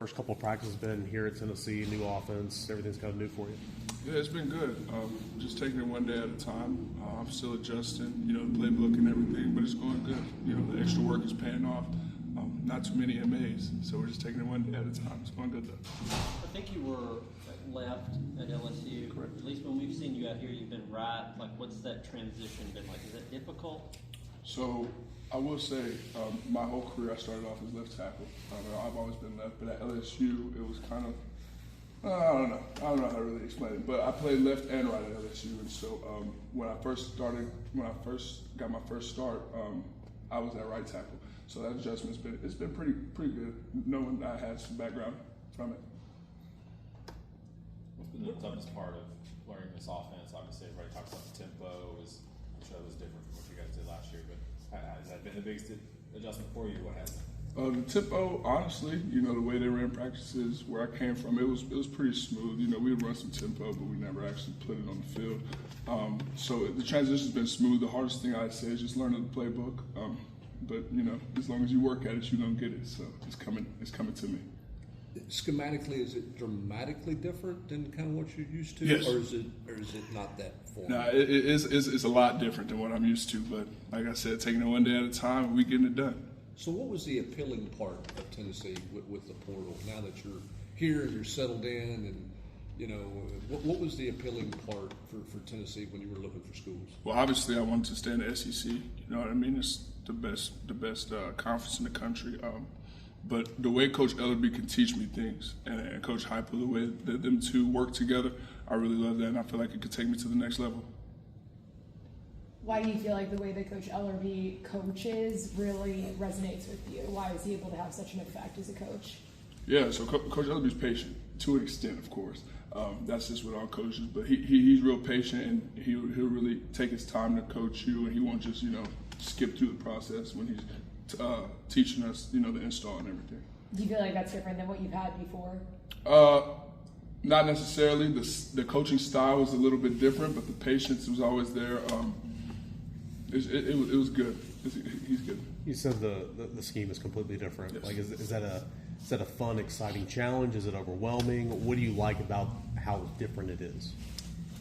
First couple of practices been here at Tennessee, new offense, everything's kind of new for you? Yeah, it's been good. Just taking it one day at a time. I'm still adjusting, the playbook and everything, but it's going good. The extra work is paying off. Not too many MAs, so we're just taking it one day at a time. It's going good though. I think you were left at LSU. Correct. At least when we've seen you out here, you've been right. Like, what's that transition been like? Is it difficult? So I will say, my whole career I started off as left tackle. I've always been left, but at LSU it was kind of I don't know how to really explain it. But I played left and right at LSU, and so when I first got my first start, I was at right tackle. So that adjustment's been pretty good, knowing I had some background from it. What's been the toughest part of learning this offense? Obviously, everybody talks about the tempo. I'm sure it was different from what you guys did last year, but has that been the biggest adjustment for you? What has? The tempo, honestly, the way they ran practices where I came from, it was pretty smooth. We would run some tempo, but we never actually put it on the field. So the transition's been smooth. The hardest thing I'd say is just learning the playbook. But as long as you work at it, you're gonna get it. So it's coming to me. Schematically, is it dramatically different than kind of what you're used to? Yes. Or is it not that formal? No, it's a lot different than what I'm used to. But like I said, taking it one day at a time, and we getting it done. So what was the appealing part of Tennessee with the portal? Now that you're here and you're settled in, and what was the appealing part for Tennessee when you were looking for schools? Well, obviously, I wanted to stay in the SEC. You know what I mean? It's the best conference in the country. But the way Coach Ellerby can teach me things, and Coach Heupel, the way that them two work together, I really love that, and I feel like it could take me to the next level. Why do you feel like the way that Coach Ellerby coaches really resonates with you? Why is he able to have such an effect as a coach? Yeah, so Coach Ellerby's patient, to an extent, of course. That's just with all coaches, but he's real patient, and he'll really take his time to coach you, and he won't just skip through the process when he's teaching us the install and everything. Do you feel like that's different than what you've had before? Not necessarily. The coaching style was a little bit different, but the patience was always there. It was good. He's good. You said the scheme is completely different. Yes. Like, is that a fun, exciting challenge? Is it overwhelming? What do you like about how different it is?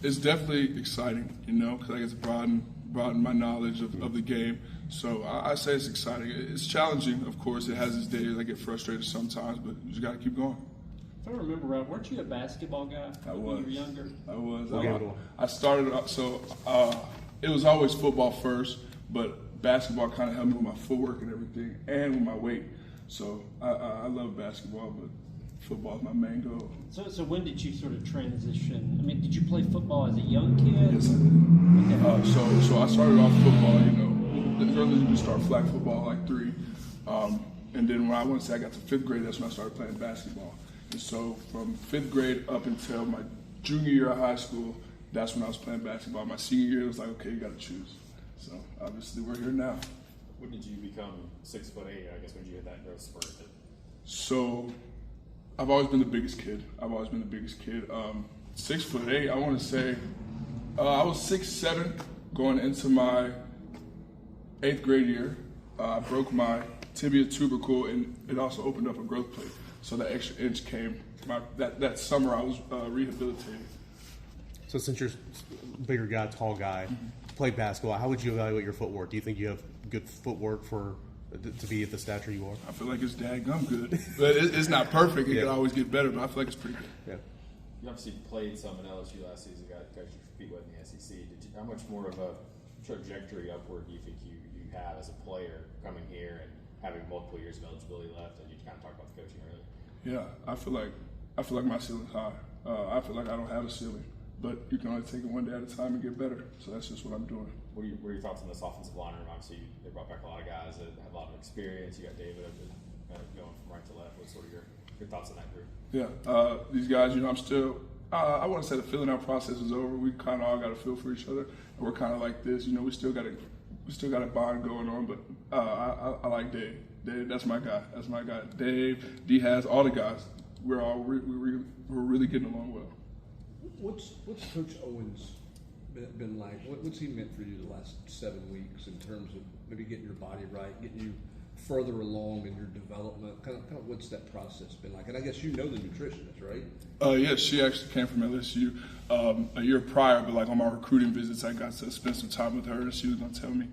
It's definitely exciting, because I get to broaden my knowledge of the game. So I say it's exciting. It's challenging, of course. It has its days. I get frustrated sometimes, but you just got to keep going. If I remember right, weren't you a basketball guy when you were younger? I was. Okay. I started off, it was always football first, but basketball kind of helped me with my footwork and everything, and with my weight. So I love basketball, but football is my main goal. So when did you sort of transition? I mean, did you play football as a young kid? Yes, I did. Okay. So I started off football, as early as you can start flag football, like 3. And then when I want to say I got to 5th grade, that's when I started playing basketball. And so from 5th grade up until my junior year of high school, that's when I was playing basketball. My senior year, it was like, okay, you got to choose. So obviously we're here now. When did you become 6'8"? I guess when did you hit that growth spurt? So I've always been the biggest kid. 6'8", I want to say I was 6'7" going into my 8th grade year. I broke my tibia tubercle, and it also opened up a growth plate. So that extra inch came. That summer I was rehabilitated. So since you're a bigger guy, tall guy, play basketball, how would you evaluate your footwork? Do you think you have good footwork to be at the stature you are? I feel like it's dadgum good. But it's not perfect. It could always get better, but I feel like it's pretty good. Yeah. You obviously played some in LSU last season, got coached your feet wet in the SEC. How much more of a trajectory upward do you think you have as a player coming here and having multiple years of eligibility left? And you kind of talked about the coaching earlier. Yeah, I feel like my ceiling's high. I feel like I don't have a ceiling, but you can only take it one day at a time and get better. So that's just what I'm doing. What are your thoughts on this offensive line room? Obviously, they brought back a lot of guys that have a lot of experience. You got David going from right to left. What's sort of your thoughts on that group? Yeah, these guys, I'm still. I want to say the filling out process is over. We kind of all got a feel for each other, and we're kind of like this. We still got a bond going on. But I like Dave. Dave, that's my guy. Dave, D has all the guys. We're really getting along well. What's Coach Owens been like? What's he meant for you the last 7 weeks in terms of maybe getting your body right, getting you further along in your development? Kind of what's that process been like? And I guess you know the nutritionist, right? Yeah, she actually came from LSU a year prior, but like on my recruiting visits, I got to spend some time with her, and she was going to tell me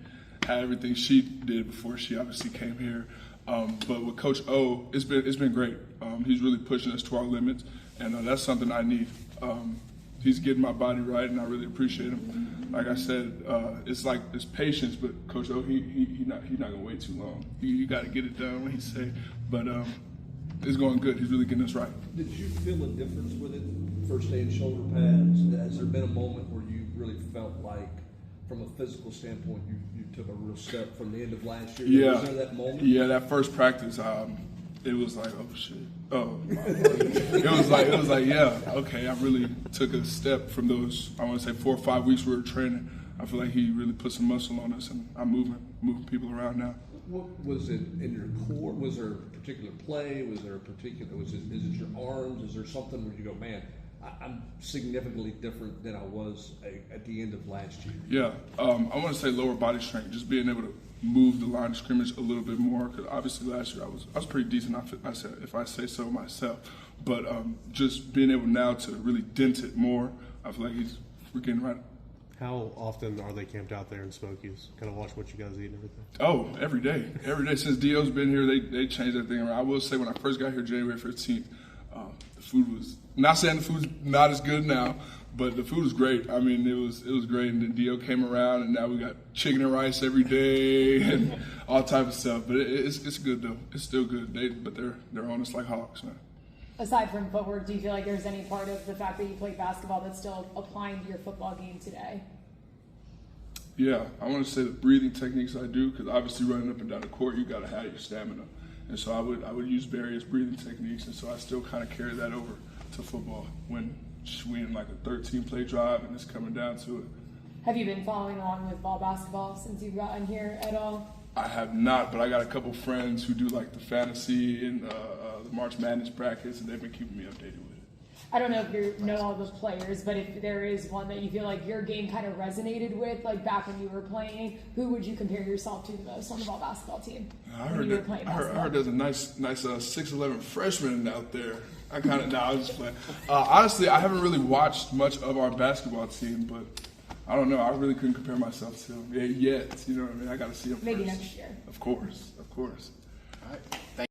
how everything she did before she obviously came here. But with Coach O, it's been great. He's really pushing us to our limits, and that's something I need. He's getting my body right, and I really appreciate him. Like I said, it's patience, but Coach O, he's not gonna wait too long. You got to get it done when he say. But it's going good. He's really getting us right. Did you feel a difference with it? First day in shoulder pads. Has there been a moment where you really felt like, from a physical standpoint, you took a real step from the end of last year? Yeah. Was there that moment? Yeah, that first practice, it was like, oh shit. Oh, it was like, yeah, okay. I really took a step from those. I want to say 4 or 5 weeks we were training. I feel like he really put some muscle on us, and I'm moving people around now. What was it in your core? Was there a particular play? Is it your arms? Is there something where you go, man, I'm significantly different than I was at the end of last year? Yeah, I want to say lower body strength, just being able to move the line of scrimmage a little bit more. Because obviously last year I was pretty decent. I said, if I say so myself, but just being able now to really dent it more. I feel like we're getting right. How often are they camped out there in Smokies? Kind of watch what you guys eat and everything. Oh, every day. Every day since Dio's been here, they changed everything around. I will say when I first got here January 15th, the food was, not saying the food's not as good now, but the food was great. I mean, it was great. And then Dio came around, and now we got chicken and rice every day and all type of stuff. But it's good though. It's still good. They're on us like hawks, man. Aside from footwork, do you feel like there's any part of the fact that you play basketball that's still applying to your football game today? Yeah, I want to say the breathing techniques I do, because obviously running up and down the court, you got to have your stamina. And so I would use various breathing techniques, and so I still kind of carry that over to football when we in like a 13-play drive and it's coming down to it. Have you been following along with ball basketball since you've gotten here at all? I have not, but I got a couple friends who do like the fantasy and the March Madness brackets, and they've been keeping me updated with it. I don't know if you know all the players, but if there is one that you feel like your game kind of resonated with, like back when you were playing, who would you compare yourself to the most on the ball basketball team? I heard there's a nice 6'11" freshman out there. I was just playing. Honestly, I haven't really watched much of our basketball team, but I don't know. I really couldn't compare myself to him yet. You know what I mean? I got to see him Maybe first. next year. Of course. All right.